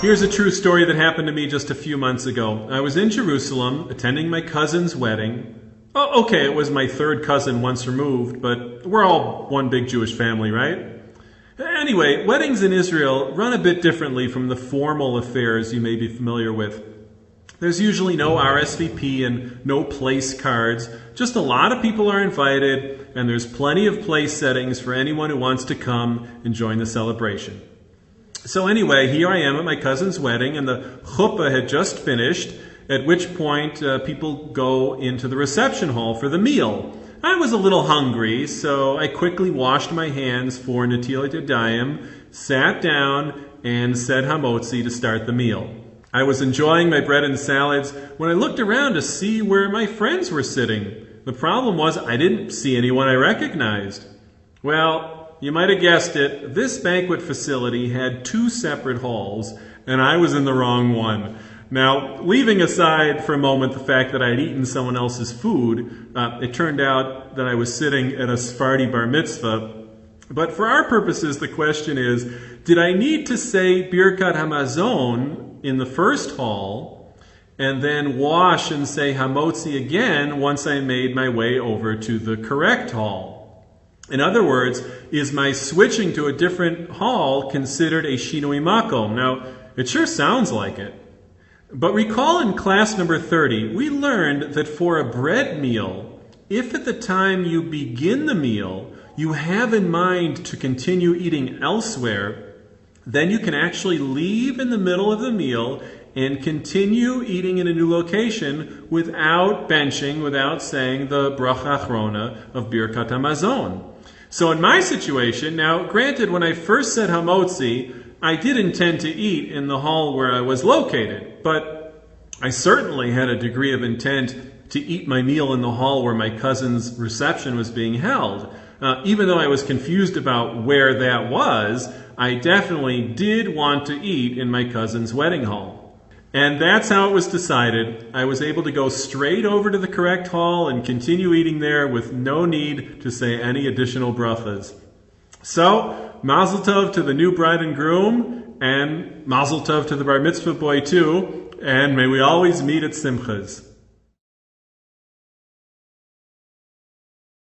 Here's a true story that happened to me just a few months ago. I was in Jerusalem attending my cousin's wedding. Oh, okay, it was my third cousin once removed, but we're all one big Jewish family, right? Anyway, weddings in Israel run a bit differently from the formal affairs you may be familiar with. There's usually no RSVP and no place cards. Just a lot of people are invited, and there's plenty of place settings for anyone who wants to come and join the celebration. So anyway, here I am at my cousin's wedding, and the chuppah had just finished, at which point people go into the reception hall for the meal. I was a little hungry, so I quickly washed my hands for Netilat Yadayim, sat down, and said Hamotzi to start the meal. I was enjoying my bread and salads when I looked around to see where my friends were sitting. The problem was I didn't see anyone I recognized. Well, you might have guessed it, this banquet facility had two separate halls, and I was in the wrong one. Now, leaving aside for a moment the fact that I'd eaten someone else's food, it turned out that I was sitting at a Sephardi bar mitzvah. But for our purposes, the question is, did I need to say Birkat Hamazon in the first hall, and then wash and say Hamotzi again once I made my way over to the correct hall? In other words, is my switching to a different hall considered a shinui makom? Now, it sure sounds like it. But recall in class number 30, we learned that for a bread meal, if at the time you begin the meal, you have in mind to continue eating elsewhere, then you can actually leave in the middle of the meal and continue eating in a new location without benching, without saying the bracha achrona of Birkat Hamazon. So in my situation, now granted, when I first said Hamotzi, I did intend to eat in the hall where I was located, but I certainly had a degree of intent to eat my meal in the hall where my cousin's reception was being held. Even though I was confused about where that was, I definitely did want to eat in my cousin's wedding hall. And that's how it was decided. I was able to go straight over to the correct hall and continue eating there with no need to say any additional brachas. So, Mazel Tov to the new bride and groom, and Mazel Tov to the bar mitzvah boy too, and may we always meet at Simchas.